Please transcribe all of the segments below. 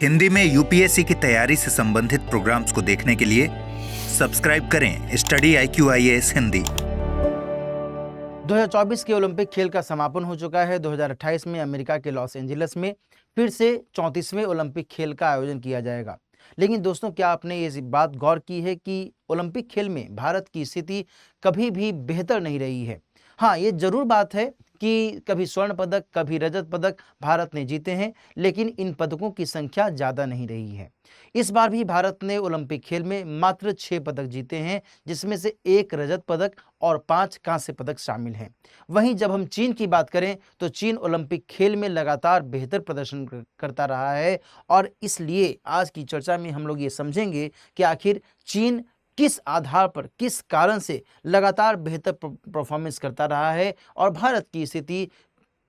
हिंदी में यूपीएससी की तैयारी से संबंधित प्रोग्राम्स को देखने के लिए सब्सक्राइब करें स्टडी IQIAS हिंदी। 2024 के ओलंपिक खेल का समापन हो चुका है। 2028 में अमेरिका के लॉस एंजलिस में फिर से 34वें ओलंपिक खेल का आयोजन किया जाएगा। लेकिन दोस्तों, क्या आपने ये बात गौर की है कि ओलंपिक खेल में भारत की स्थिति कभी भी बेहतर नहीं रही है। हाँ, ये जरूर बात है कि कभी स्वर्ण पदक, कभी रजत पदक भारत ने जीते हैं, लेकिन इन पदकों की संख्या ज़्यादा नहीं रही है। इस बार भी भारत ने ओलंपिक खेल में मात्र 6 पदक जीते हैं, जिसमें से 1 रजत पदक और 5 कांस्य पदक शामिल हैं। वहीं जब हम चीन की बात करें तो चीन ओलंपिक खेल में लगातार बेहतर प्रदर्शन करता रहा है, और इसलिए आज की चर्चा में हम लोग ये समझेंगे कि आखिर चीन किस आधार पर, किस कारण से लगातार बेहतर परफॉर्मेंस करता रहा है और भारत की स्थिति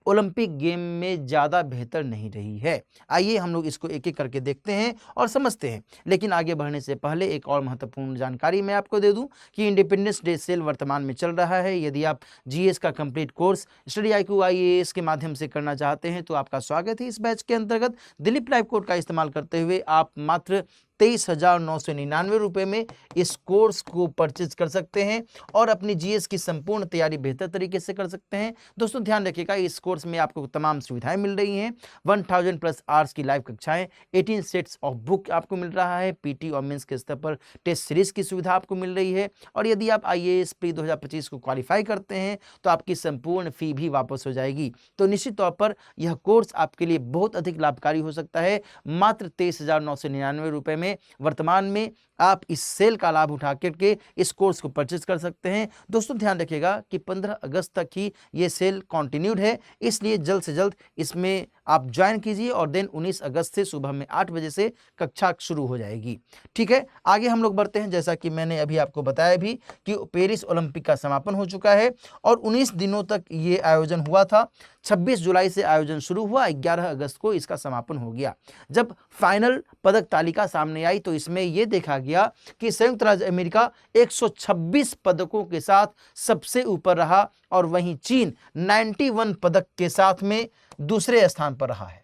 ओलंपिक गेम में ज़्यादा बेहतर नहीं रही है। आइए हम लोग इसको एक एक करके देखते हैं और समझते हैं। लेकिन आगे बढ़ने से पहले एक और महत्वपूर्ण जानकारी मैं आपको दे दूं कि इंडिपेंडेंस डे सेल वर्तमान में चल रहा है। यदि आप जीएस का कंप्लीट कोर्स स्टडी IQIAS के माध्यम से करना चाहते हैं तो आपका स्वागत है। इस बैच के अंतर्गत दिलीप लाइव कोड का इस्तेमाल करते हुए आप मात्र 23,999 रुपये में इस कोर्स को परचेज कर सकते हैं और अपनी जीएस की संपूर्ण तैयारी बेहतर तरीके से कर सकते हैं। दोस्तों ध्यान रखिएगा, इस कोर्स में आपको तमाम सुविधाएं मिल रही हैं। 1000+ आवर्स की लाइव कक्षाएं, 18 सेट्स ऑफ बुक आपको मिल रहा है, पीटी और मेंस के स्तर पर टेस्ट सीरीज की सुविधा आपको मिल रही है। और यदि आप IAS प्री 2025 को क्वालिफाई करते हैं तो आपकी संपूर्ण फी भी वापस हो जाएगी। तो निश्चित तौर पर यह कोर्स आपके लिए बहुत अधिक लाभकारी हो सकता है। मात्र 23,999 रुपये में वर्तमान में आप इस सेल का लाभ उठा करके इस कोर्स को परचेज कर सकते हैं। दोस्तों ध्यान रखिएगा कि 15 अगस्त तक ही ये सेल कंटिन्यूड है, इसलिए जल्द से जल्द इसमें आप ज्वाइन कीजिए और देन 19 अगस्त से सुबह में 8 बजे से कक्षा शुरू हो जाएगी। ठीक है, आगे हम लोग बढ़ते हैं। जैसा कि मैंने अभी आपको बताया भी कि पेरिस ओलंपिक का समापन हो चुका है और 19 दिनों तक ये आयोजन हुआ था। 26 जुलाई से आयोजन शुरू हुआ, 11 अगस्त को इसका समापन हो गया। जब फाइनल पदक तालिका सामने आई तो इसमें यह देखा गया कि संयुक्त राज्य अमेरिका 126 पदकों के साथ सबसे ऊपर रहा और वहीं चीन 91 पदक के साथ में दूसरे स्थान पर रहा है।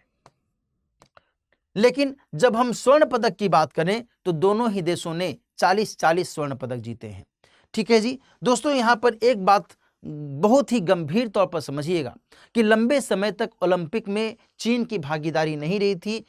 लेकिन जब हम स्वर्ण पदक की बात करें तो दोनों ही देशों ने 40-40 स्वर्ण पदक जीते हैं। ठीक है जी दोस्तों, यहां पर एक बात बहुत ही गंभीर तौर पर समझिएगा कि लंबे समय तक ओलंपिक में चीन की भागीदारी नहीं रही थी।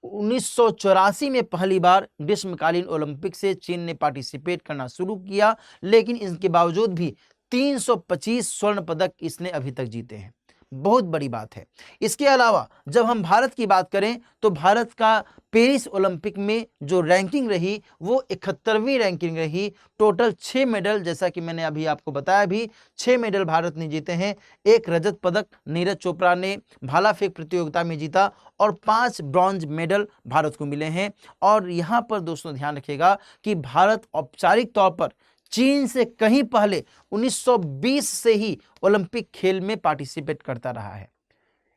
1984 में पहली बार ग्रीष्मकालीन ओलंपिक से चीन ने पार्टिसिपेट करना शुरू किया, लेकिन इसके बावजूद भी 325 स्वर्ण पदक इसने अभी तक जीते हैं। बहुत बड़ी बात है। इसके अलावा जब हम भारत की बात करें तो भारत का पेरिस ओलंपिक में जो रैंकिंग रही वो 71वीं रैंकिंग रही। टोटल 6 मेडल, जैसा कि मैंने अभी आपको बताया भी, 6 मेडल भारत ने जीते हैं। 1 रजत पदक नीरज चोपड़ा ने भाला फेंक प्रतियोगिता में जीता और 5 ब्रॉन्ज मेडल भारत को मिले हैं। और यहाँ पर दोस्तों ध्यान रखिएगा कि भारत औपचारिक तौर पर चीन से कहीं पहले 1920 से ही ओलंपिक खेल में पार्टिसिपेट करता रहा है।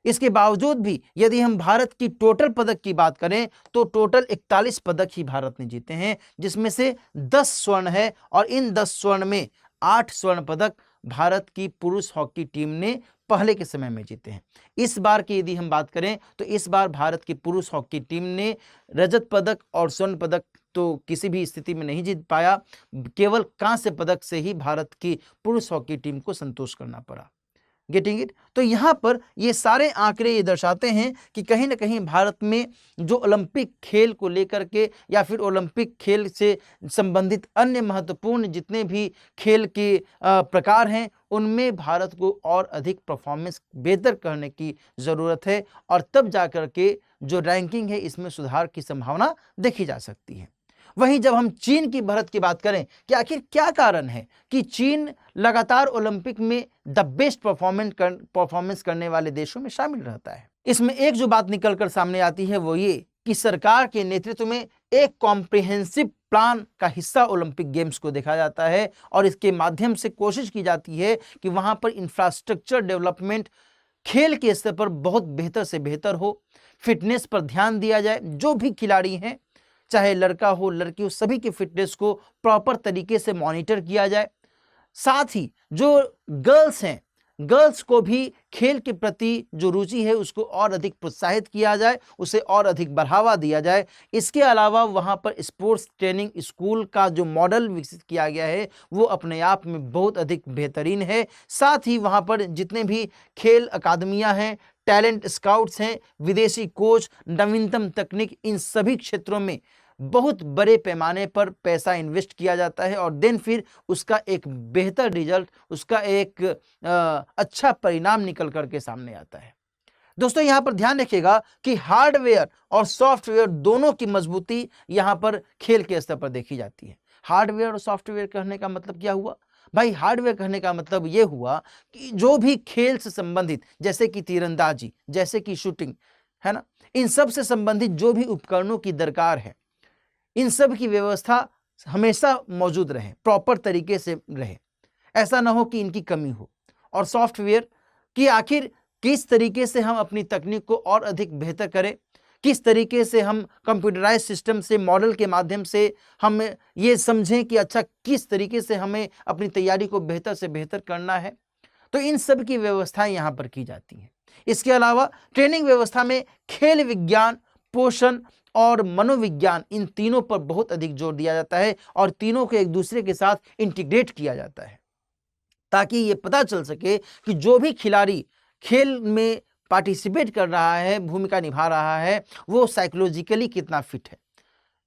इसके बावजूद भी यदि हम भारत की टोटल पदक की बात करें तो टोटल 41 पदक ही भारत ने जीते हैं, जिसमें से 10 स्वर्ण है और इन 10 स्वर्ण में 8 स्वर्ण पदक भारत की पुरुष हॉकी टीम ने पहले के समय में जीते हैं। इस बार की यदि हम बात करें तो इस बार भारत की पुरुष हॉकी टीम ने रजत पदक और स्वर्ण पदक तो किसी भी स्थिति में नहीं जीत पाया। केवल कांस्य पदक से ही भारत की पुरुष हॉकी टीम को संतोष करना पड़ा। Getting it? तो यहाँ पर ये सारे आंकड़े ये दर्शाते हैं कि कहीं ना कहीं भारत में जो ओलंपिक खेल को लेकर के या फिर ओलंपिक खेल से संबंधित अन्य महत्वपूर्ण जितने भी खेल के प्रकार हैं उनमें भारत को और अधिक परफॉर्मेंस बेहतर करने की ज़रूरत है, और तब जाकर के जो रैंकिंग है इसमें सुधार की संभावना देखी जा सकती है। वहीं जब हम चीन की बढ़त की बात करें कि आखिर क्या कारण है कि चीन लगातार ओलंपिक में द बेस्ट परफॉर्मेंस करने वाले देशों में शामिल रहता है, इसमें एक जो बात निकलकर सामने आती है वो ये कि सरकार के नेतृत्व में एक कॉम्प्रिहेंसिव प्लान का हिस्सा ओलंपिक गेम्स को देखा जाता है और इसके माध्यम से कोशिश की जाती है कि वहां पर इंफ्रास्ट्रक्चर डेवलपमेंट खेल के स्तर पर बहुत बेहतर से बेहतर हो, फिटनेस पर ध्यान दिया जाए। जो भी खिलाड़ी हैं, चाहे लड़का हो लड़की हो, सभी की फिटनेस को प्रॉपर तरीके से मॉनिटर किया जाए। साथ ही जो गर्ल्स हैं गर्ल्स को भी खेल के प्रति जो रुचि है उसको और अधिक प्रोत्साहित किया जाए, उसे और अधिक बढ़ावा दिया जाए। इसके अलावा वहाँ पर स्पोर्ट्स ट्रेनिंग स्कूल का जो मॉडल विकसित किया गया है वो अपने आप में बहुत अधिक बेहतरीन है। साथ ही वहाँ पर जितने भी खेल अकादमियाँ हैं, टैलेंट स्काउट्स हैं, विदेशी कोच, नवीनतम तकनीक, इन सभी क्षेत्रों में बहुत बड़े पैमाने पर पैसा इन्वेस्ट किया जाता है और देन फिर उसका एक बेहतर रिजल्ट, उसका एक अच्छा परिणाम निकल करके सामने आता है। दोस्तों यहाँ पर ध्यान रखिएगा कि हार्डवेयर और सॉफ्टवेयर दोनों की मजबूती यहाँ पर खेल के स्तर पर देखी जाती है। हार्डवेयर और सॉफ्टवेयर कहने का मतलब क्या हुआ भाई? हार्डवेयर कहने का मतलब ये हुआ कि जो भी खेल से संबंधित, जैसे कि तीरंदाजी, जैसे कि शूटिंग, है ना, इन सब से संबंधित जो भी उपकरणों की दरकार है, इन सब की व्यवस्था हमेशा मौजूद रहे, प्रॉपर तरीके से रहे, ऐसा ना हो कि इनकी कमी हो। और सॉफ्टवेयर कि आखिर किस तरीके से हम अपनी तकनीक को और अधिक बेहतर करें, किस तरीके से हम कंप्यूटराइज सिस्टम से, मॉडल के माध्यम से हम ये समझें कि अच्छा किस तरीके से हमें अपनी तैयारी को बेहतर से बेहतर करना है। तो इन सब की व्यवस्थाएं यहाँ पर की जाती हैं। इसके अलावा ट्रेनिंग व्यवस्था में खेल विज्ञान, पोषण और मनोविज्ञान, इन तीनों पर बहुत अधिक जोर दिया जाता है और तीनों को एक दूसरे के साथ इंटीग्रेट किया जाता है ताकि ये पता चल सके कि जो भी खिलाड़ी खेल में पार्टिसिपेट कर रहा है, भूमिका निभा रहा है, वो साइकोलॉजिकली कितना फिट है।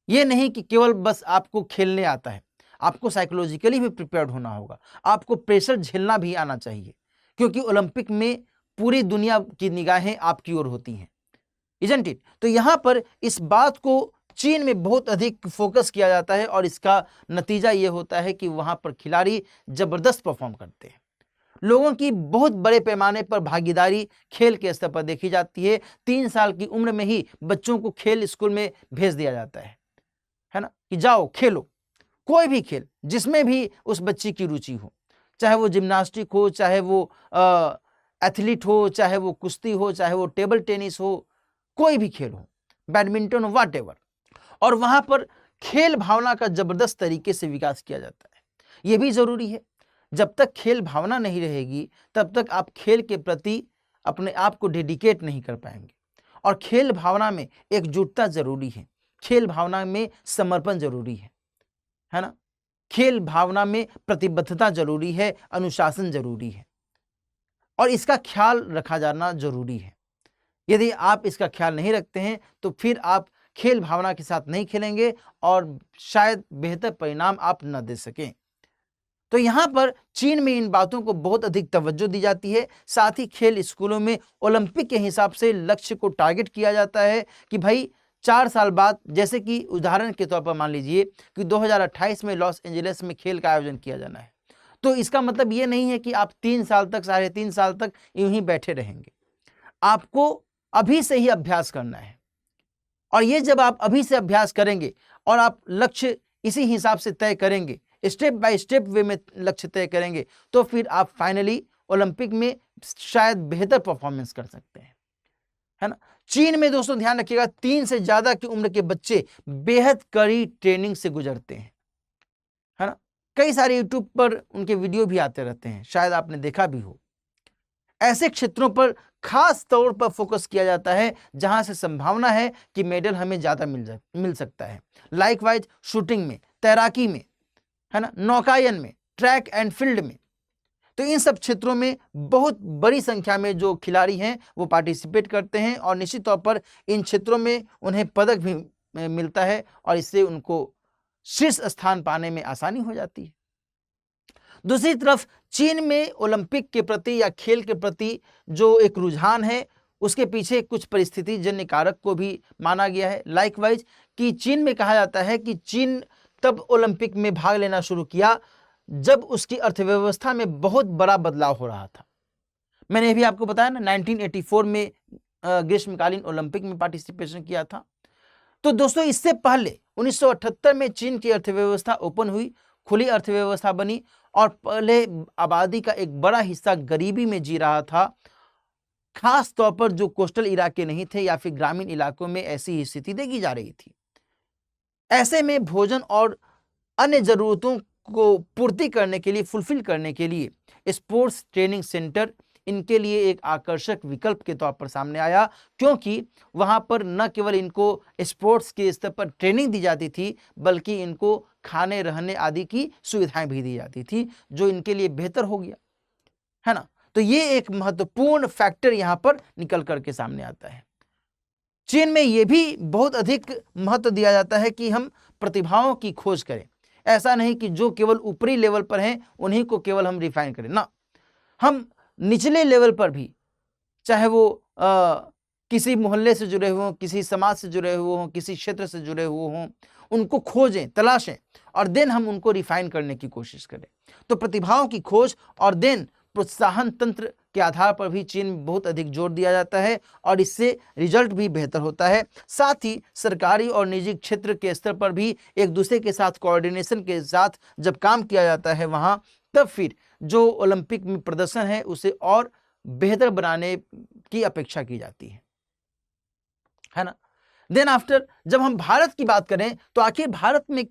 ये नहीं कि केवल बस आपको खेलने आता है, आपको साइकोलॉजिकली भी प्रिपेयर्ड होना होगा, आपको प्रेशर झेलना भी आना चाहिए, क्योंकि ओलंपिक में पूरी दुनिया की निगाहें आपकी ओर होती हैं, इजंट इट? तो यहाँ पर इस बात को चीन में बहुत अधिक फोकस किया जाता है और इसका नतीजा ये होता है कि वहाँ पर खिलाड़ी जबरदस्त परफॉर्म करते हैं। लोगों की बहुत बड़े पैमाने पर भागीदारी खेल के स्तर पर देखी जाती है। 3 साल की उम्र में ही बच्चों को खेल स्कूल में भेज दिया जाता है ना, कि जाओ खेलो, कोई भी खेल जिसमें भी उस बच्ची की रुचि हो, चाहे वो जिम्नास्टिक हो, चाहे वो एथलीट हो, चाहे वो कुश्ती हो, चाहे वो टेबल टेनिस हो, कोई भी खेल हो, बैडमिंटन हो, वॉट एवर। और वहाँ पर खेल भावना का जबरदस्त तरीके से विकास किया जाता है। ये भी जरूरी है, जब तक खेल भावना नहीं रहेगी तब तक आप खेल के प्रति अपने आप को डेडिकेट नहीं कर पाएंगे। और खेल भावना में एकजुटता जरूरी है, खेल भावना में समर्पण जरूरी है ना, खेल भावना में प्रतिबद्धता जरूरी है, अनुशासन जरूरी है और इसका ख्याल रखा जाना जरूरी है। यदि आप इसका ख्याल नहीं रखते हैं तो फिर आप खेल भावना के साथ नहीं खेलेंगे और शायद बेहतर परिणाम आप न दे सकें। तो यहाँ पर चीन में इन बातों को बहुत अधिक तवज्जो दी जाती है। साथ ही खेल स्कूलों में ओलंपिक के हिसाब से लक्ष्य को टारगेट किया जाता है कि भाई 4 साल बाद, जैसे कि उदाहरण के तौर पर मान लीजिए कि 2028 में लॉस एंजलिस में खेल का आयोजन किया जाना है, तो इसका मतलब ये नहीं है कि आप 3 साल तक, 3.5 साल तक यूं ही बैठे रहेंगे। आपको अभी से ही अभ्यास करना है और ये जब आप अभी से अभ्यास करेंगे और आप लक्ष्य इसी हिसाब से तय करेंगे, स्टेप बाय स्टेप वे में लक्ष्य तय करेंगे, तो फिर आप फाइनली ओलंपिक में शायद बेहतर परफॉर्मेंस कर सकते हैं, है ना। चीन में दोस्तों ध्यान रखिएगा 3 से ज्यादा की उम्र के बच्चे बेहद कड़ी ट्रेनिंग से गुजरते हैं, है ना। कई सारे यूट्यूब पर उनके वीडियो भी आते रहते हैं, शायद आपने देखा भी हो। ऐसे क्षेत्रों पर खास तौर पर फोकस किया जाता है जहां से संभावना है कि मेडल हमें ज्यादा मिल सकता है। लाइकवाइज शूटिंग में, तैराकी में, है ना, नौकायन में, ट्रैक एंड फील्ड में, तो इन सब क्षेत्रों में बहुत बड़ी संख्या में जो खिलाड़ी हैं वो पार्टिसिपेट करते हैं और निश्चित तौर पर इन क्षेत्रों में उन्हें पदक भी मिलता है और इससे उनको शीर्ष स्थान पाने में आसानी हो जाती है। दूसरी तरफ चीन में ओलंपिक के प्रति या खेल के प्रति जो एक रुझान है उसके पीछे कुछ परिस्थिति जन्य कारक को भी माना गया है। लाइकवाइज कि चीन में कहा जाता है कि चीन तब ओलंपिक में भाग लेना शुरू किया जब उसकी अर्थव्यवस्था में बहुत बड़ा बदलाव हो रहा था। मैंने भी आपको बताया ना, 1984 में ग्रीष्मकालीन ओलंपिक में पार्टिसिपेशन किया था। तो दोस्तों इससे पहले 1978 में चीन की अर्थव्यवस्था ओपन हुई, खुली अर्थव्यवस्था बनी और पहले आबादी का एक बड़ा हिस्सा गरीबी में जी रहा था, खास तौर पर जो कोस्टल इलाके नहीं थे या फिर ग्रामीण इलाकों में ऐसी ही स्थिति देखी जा रही थी। ऐसे में भोजन और अन्य जरूरतों को पूर्ति करने के लिए, फुलफिल करने के लिए स्पोर्ट्स ट्रेनिंग सेंटर इनके लिए एक आकर्षक विकल्प के तौर पर सामने आया, क्योंकि वहां पर न केवल इनको स्पोर्ट्स के स्तर पर ट्रेनिंग दी जाती थी, बल्कि इनको खाने रहने आदि की सुविधाएं भी दी जाती थी, जो इनके लिए बेहतर हो गया, है ना। तो ये एक महत्वपूर्ण फैक्टर यहां पर निकल करके सामने आता है। चीन में यह भी बहुत अधिक महत्व दिया जाता है कि हम प्रतिभाओं की खोज करें। ऐसा नहीं कि जो केवल ऊपरी लेवल पर हैं उन्हीं को केवल हम रिफाइन करें, ना, हम निचले लेवल पर भी, चाहे वो किसी मोहल्ले से जुड़े हुए हों, किसी समाज से जुड़े हुए हों, किसी क्षेत्र से जुड़े हुए हों, उनको खोजें, तलाशें और देन हम उनको रिफाइन करने की कोशिश करें। तो प्रतिभाओं की खोज और देन प्रोत्साहन तंत्र के आधार पर भी चीन में बहुत अधिक जोर दिया जाता है और इससे रिजल्ट भी बेहतर होता है। साथ ही सरकारी और निजी क्षेत्र के स्तर पर भी एक दूसरे के साथ कोऑर्डिनेशन के साथ जब काम किया जाता है वहां, तब फिर जो ओलंपिक में प्रदर्शन है उसे और बेहतर बनाने की अपेक्षा की जाती है ना। देन आफ्टर जब हम भारत की बात करें तो आखिर भारत में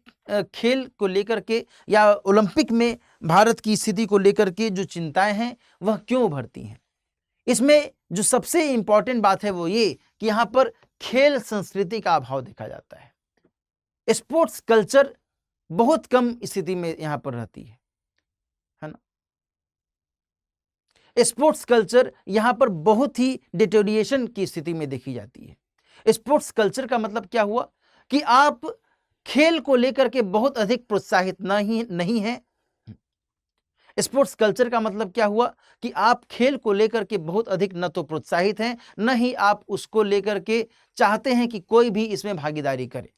खेल को लेकर के या ओलंपिक में भारत की स्थिति को लेकर के जो चिंताएं हैं वह क्यों उभरती हैं। इसमें जो सबसे इंपॉर्टेंट बात है वो ये कि यहाँ पर खेल संस्कृति का अभाव देखा जाता है। स्पोर्ट्स कल्चर बहुत कम स्थिति में यहाँ पर रहती है ना। स्पोर्ट्स कल्चर यहाँ पर बहुत ही डिटेरिएशन की स्थिति में देखी जाती है। स्पोर्ट्स कल्चर का मतलब क्या हुआ कि आप खेल को लेकर के बहुत अधिक प्रोत्साहित नहीं हैं। स्पोर्ट्स कल्चर का मतलब क्या हुआ कि आप खेल को लेकर के बहुत अधिक न तो प्रोत्साहित हैं, न ही आप उसको लेकर के चाहते हैं कि कोई भी इसमें भागीदारी करे।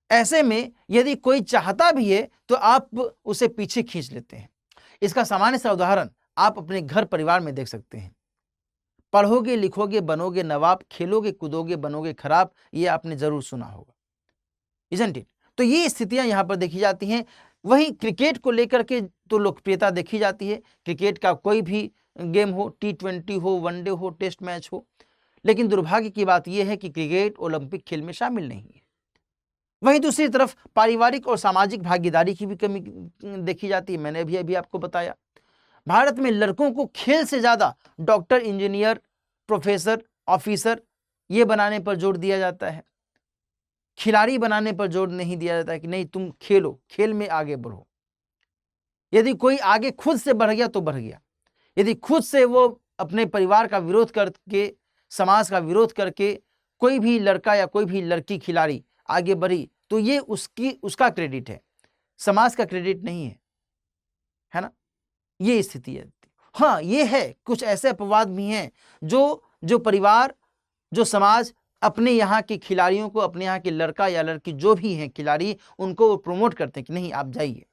ऐसे में यदि कोई चाहता भी है तो आप उसे पीछे खींच लेते हैं। इसका सामान्य सा उदाहरण आप अपने घर परिवार में देख सकते हैं। पढ़ोगे लिखोगे बनोगे नवाब, खेलोगे कूदोगे बनोगे खराब, ये आपने जरूर सुना होगा, इजंट इट। तो ये स्थितियां यहां पर देखी जाती हैं। वहीं क्रिकेट को लेकर के तो लोकप्रियता देखी जाती है। क्रिकेट का कोई भी गेम हो, T20 हो, वनडे हो, टेस्ट मैच हो, लेकिन दुर्भाग्य की बात यह है कि क्रिकेट ओलंपिक खेल में शामिल नहीं है। वहीं दूसरी तरफ पारिवारिक और सामाजिक भागीदारी की भी कमी देखी जाती है। मैंने अभी आपको बताया, भारत में लड़कों को खेल से ज्यादा डॉक्टर, इंजीनियर, प्रोफेसर, ऑफिसर ये बनाने पर जोर दिया जाता है। खिलाड़ी बनाने पर जोर नहीं दिया जाता है कि नहीं तुम खेलो, खेल में आगे बढ़ो। यदि कोई आगे खुद से बढ़ गया तो बढ़ गया, यदि खुद से वो अपने परिवार का विरोध करके, समाज का विरोध करके कोई भी लड़का या कोई भी लड़की खिलाड़ी आगे बढ़ी तो ये उसका क्रेडिट है, समाज का क्रेडिट नहीं है ना। ये स्थिति है। हाँ, ये है, कुछ ऐसे अपवाद भी हैं जो परिवार, जो समाज अपने यहाँ के खिलाड़ियों को, अपने यहाँ के लड़का या लड़की जो भी हैं खिलाड़ी, उनको प्रमोट करते हैं कि नहीं आप जाइए।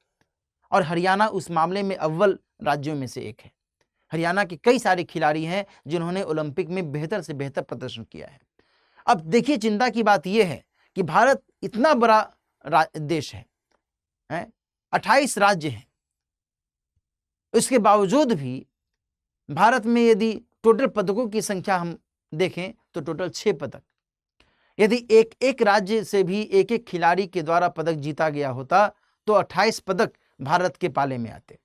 और हरियाणा उस मामले में अव्वल राज्यों में से एक है। हरियाणा के कई सारे खिलाड़ी हैं जिन्होंने ओलंपिक में बेहतर से बेहतर प्रदर्शन किया है। अब देखिए, चिंता की बात यह है कि भारत इतना बड़ा देश है, 28 राज्य हैं, इसके बावजूद भी भारत में यदि टोटल पदकों की संख्या हम देखें तो टोटल 6 पदक। यदि एक एक राज्य से भी एक एक खिलाड़ी के द्वारा पदक जीता गया होता तो 28 पदक भारत के पाले में आते,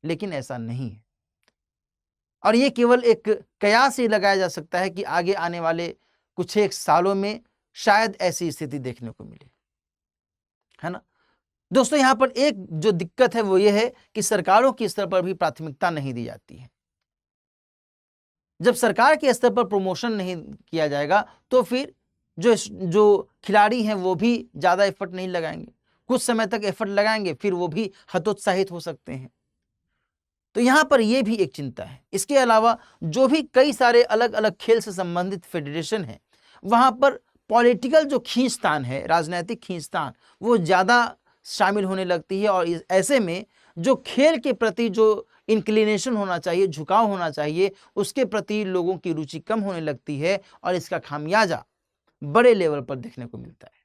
लेकिन ऐसा नहीं है। और ये केवल एक कयास ही लगाया जा सकता है कि आगे आने वाले कुछ एक सालों में शायद ऐसी स्थिति देखने को मिले, है ना। दोस्तों, यहां पर एक जो दिक्कत है वो ये है कि सरकारों के स्तर पर भी प्राथमिकता नहीं दी जाती है। जब सरकार के स्तर पर प्रमोशन नहीं किया जाएगा तो फिर जो खिलाड़ी हैं वो भी ज्यादा एफर्ट नहीं लगाएंगे, कुछ समय तक एफर्ट लगाएंगे फिर वो भी हतोत्साहित हो सकते हैं। तो यहां पर यह भी एक चिंता है। इसके अलावा जो भी कई सारे अलग अलग खेल से संबंधित फेडरेशन हैं, वहां पर पॉलिटिकल जो खींचतान है, राजनीतिक खींचतान, वो ज्यादा शामिल होने लगती है। और ऐसे में जो खेल के प्रति जो इंक्लिनेशन होना चाहिए, झुकाव होना चाहिए, उसके प्रति लोगों की रुचि कम होने लगती है और इसका खामियाजा बड़े लेवल पर देखने को मिलता है।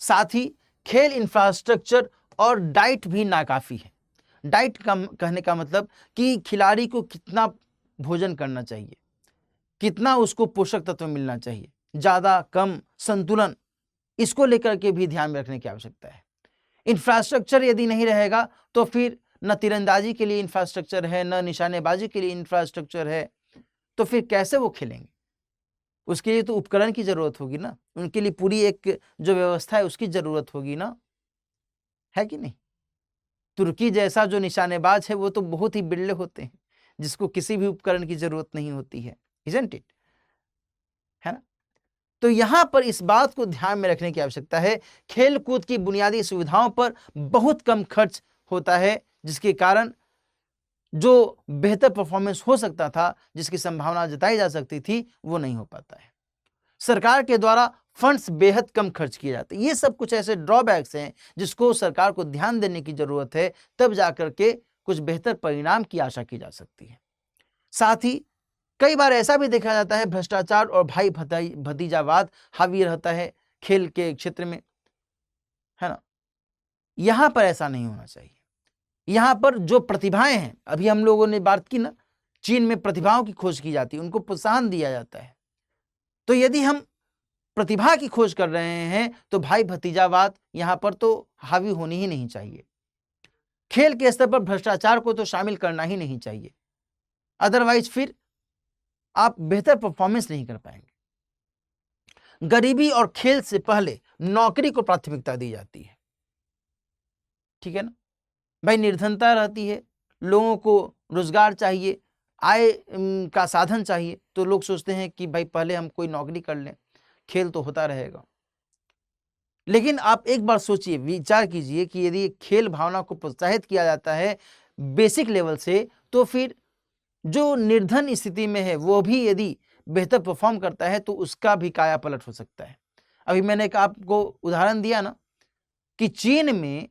साथ ही खेल इंफ्रास्ट्रक्चर और डाइट भी नाकाफी है। डाइट का कहने का मतलब कि खिलाड़ी को कितना भोजन करना चाहिए, कितना उसको पोषक तत्व मिलना चाहिए, ज्यादा कम, संतुलन, इसको लेकर के भी ध्यान में रखने की आवश्यकता है। इंफ्रास्ट्रक्चर यदि नहीं रहेगा तो फिर न तीरंदाजी के लिए इंफ्रास्ट्रक्चर है, न निशानेबाजी के लिए इंफ्रास्ट्रक्चर है, तो फिर कैसे वो खेलेंगे? उसके लिए तो उपकरण की जरूरत होगी ना, उनके लिए पूरी एक जो व्यवस्था है उसकी जरूरत होगी ना, है कि नहीं? तुर्की जैसा जो निशानेबाज है वो तो बहुत ही बिरले होते हैं, जिसको किसी भी उपकरण की जरूरत नहीं होती है, इजंट इट? है ना? तो यहां पर इस बात को ध्यान में रखने की आवश्यकता है, खेल कूद की बुनियादी सुविधाओं पर बहुत कम खर्च होता है, जिसके कारण जो बेहतर परफॉर्मेंस हो सकता था, जिसकी संभावना जताई जा सकती थी, वो नहीं हो पाता है। सरकार के द्वारा फंड्स बेहद कम खर्च किए जाते हैं। ये सब कुछ ऐसे ड्रॉबैक्स हैं जिसको सरकार को ध्यान देने की जरूरत है, तब जाकर के कुछ बेहतर परिणाम की आशा की जा सकती है। साथ ही कई बार ऐसा भी देखा जाता है, भ्रष्टाचार और भाई भतीजावाद हावी रहता है खेल के क्षेत्र में, है ना? यहां पर ऐसा नहीं होना चाहिए। यहां पर जो प्रतिभाएं हैं, अभी हम लोगों ने बात की ना, चीन में प्रतिभाओं की खोज की जाती है, उनको प्रोत्साहन दिया जाता है। तो यदि हम प्रतिभा की खोज कर रहे हैं तो भाई भतीजावाद यहां पर तो हावी होनी ही नहीं चाहिए। खेल के स्तर पर भ्रष्टाचार को तो शामिल करना ही नहीं चाहिए, अदरवाइज फिर आप बेहतर परफॉर्मेंस नहीं कर पाएंगे। गरीबी और खेल से पहले नौकरी को प्राथमिकता दी जाती है, ठीक है ना भाई? निर्धनता रहती है, लोगों को रोजगार चाहिए, आय का साधन चाहिए, तो लोग सोचते हैं कि भाई पहले हम कोई नौकरी कर लें, खेल तो होता रहेगा। लेकिन आप एक बार सोचिए, विचार कीजिए कि यदि खेल भावना को प्रोत्साहित किया जाता है बेसिक लेवल से, तो फिर जो निर्धन स्थिति में है वो भी यदि बेहतर परफॉर्म करता है तो उसका भी काया पलट हो सकता है। अभी मैंने एक आपको उदाहरण दिया ना कि चीन में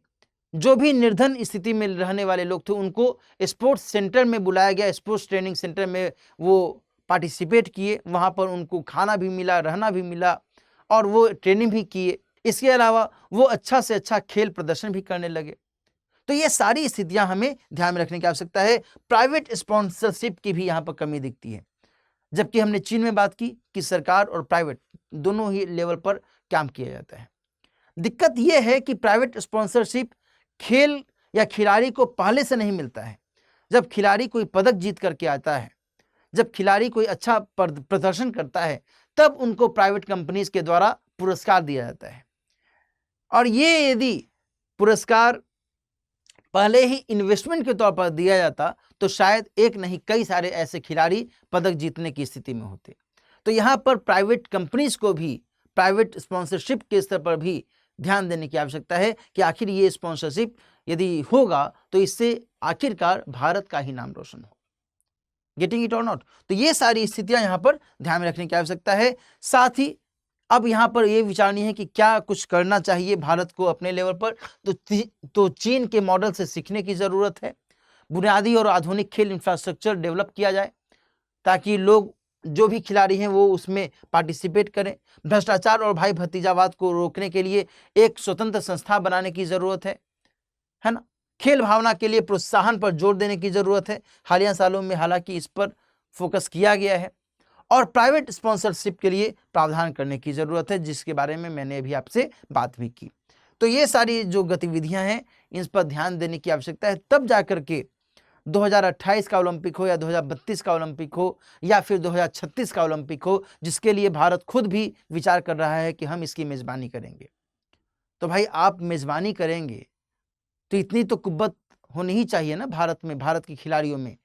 जो भी निर्धन स्थिति में रहने वाले लोग थे उनको स्पोर्ट्स सेंटर में बुलाया गया, स्पोर्ट्स ट्रेनिंग सेंटर में वो पार्टिसिपेट किए, वहाँ पर उनको खाना भी मिला, रहना भी मिला और वो ट्रेनिंग भी किए। इसके अलावा वो अच्छा से अच्छा खेल प्रदर्शन भी करने लगे। तो ये सारी स्थितियां हमें ध्यान में रखने की आवश्यकता है। प्राइवेट स्पॉन्सरशिप की भी यहाँ पर कमी दिखती है, जबकि हमने चीन में बात की कि सरकार और प्राइवेट दोनों ही लेवल पर काम किया जाता है। दिक्कत यह है कि प्राइवेट स्पॉन्सरशिप खेल या खिलाड़ी को पहले से नहीं मिलता है। जब खिलाड़ी कोई पदक जीत करके आता है, जब खिलाड़ी कोई अच्छा प्रदर्शन करता है, तब उनको प्राइवेट कंपनीज के द्वारा पुरस्कार दिया जाता है। और ये यदि पुरस्कार पहले ही इन्वेस्टमेंट के तौर पर दिया जाता तो शायद एक नहीं कई सारे ऐसे खिलाड़ी पदक जीतने की स्थिति में होते। तो यहाँ पर प्राइवेट कंपनीज को भी प्राइवेट स्पॉन्सरशिप के स्तर पर भी ध्यान देने की आवश्यकता है कि आखिर ये स्पॉन्सरशिप यदि होगा तो इससे आखिरकार भारत का ही नाम रोशन हो। गेटिंग इट और नॉट? तो ये सारी स्थितियां यहाँ पर ध्यान में रखने की आवश्यकता है। साथ ही अब यहाँ पर यह विचारनी है कि क्या कुछ करना चाहिए भारत को अपने लेवल पर, तो चीन के मॉडल से सीखने की जरूरत है। बुनियादी और आधुनिक खेल इंफ्रास्ट्रक्चर डेवलप किया जाए ताकि लोग जो भी खिलाड़ी हैं वो उसमें पार्टिसिपेट करें। भ्रष्टाचार और भाई भतीजावाद को रोकने के लिए एक स्वतंत्र संस्था बनाने की जरूरत है ना? खेल भावना के लिए प्रोत्साहन पर जोर देने की जरूरत है। हालिया सालों में हालांकि इस पर फोकस किया गया है। और प्राइवेट स्पॉन्सरशिप के लिए प्रावधान करने की जरूरत है, जिसके बारे में मैंने अभी आपसे बात भी की। तो ये सारी जो गतिविधियां हैं इन पर ध्यान देने की आवश्यकता है, तब जाकर के 2028 का ओलंपिक हो या 2032 का ओलंपिक हो या फिर 2036 का ओलंपिक हो, जिसके लिए भारत खुद भी विचार कर रहा है कि हम इसकी मेजबानी करेंगे। तो भाई आप मेजबानी करेंगे तो इतनी तो कुव्वत होनी ही चाहिए ना भारत में, भारत के खिलाड़ियों में,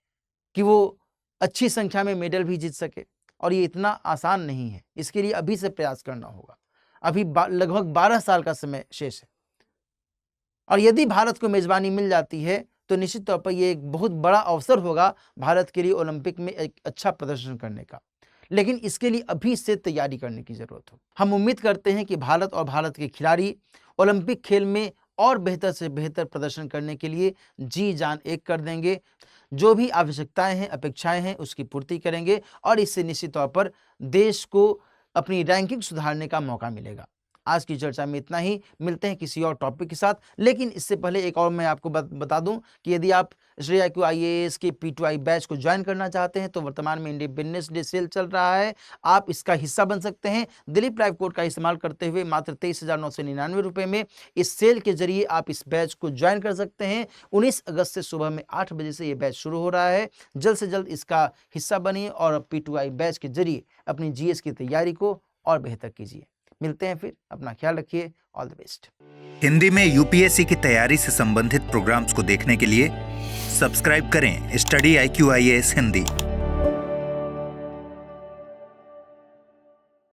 कि वो अच्छी संख्या में मेडल भी जीत सके। और ये इतना आसान नहीं है, इसके लिए अभी से प्रयास करना होगा। अभी लगभग 12 साल का समय शेष है और यदि भारत को मेजबानी मिल जाती है तो निश्चित तौर पर यह एक बहुत बड़ा अवसर होगा भारत के लिए ओलंपिक में एक अच्छा प्रदर्शन करने का। लेकिन इसके लिए अभी से तैयारी करने की जरूरत हो। हम उम्मीद करते हैं कि भारत और भारत के खिलाड़ी ओलंपिक खेल में और बेहतर से बेहतर प्रदर्शन करने के लिए जी जान एक कर देंगे। जो भी आवश्यकताएं हैं, अपेक्षाएं हैं, उसकी पूर्ति करेंगे और इससे निश्चित तौर पर देश को अपनी रैंकिंग सुधारने का मौका मिलेगा। आज की चर्चा में इतना ही। मिलते हैं किसी और टॉपिक के साथ, लेकिन इससे पहले एक और मैं आपको बता दूं कि यदि आप स्टडी IQ IAS के P2I बैच को ज्वाइन करना चाहते हैं तो वर्तमान में इंडिपेंडेंस डे सेल चल रहा है, आप इसका हिस्सा बन सकते हैं। दिलीप लाइव कोड का इस्तेमाल करते हुए मात्र 23,999 रुपये में इस सेल के जरिए आप इस बैच को ज्वाइन कर सकते हैं। 19 अगस्त से सुबह में 8 बजे से ये बैच शुरू हो रहा है। जल्द से जल्द इसका हिस्सा बनिए और P2I बैच के जरिए अपनी GS की तैयारी को और बेहतर कीजिए। मिलते हैं फिर, अपना ख्याल रखिए, ऑल द बेस्ट। हिंदी में यूपीएससी की तैयारी से संबंधित प्रोग्राम्स को देखने के लिए सब्सक्राइब करें स्टडी IQ IAS हिंदी।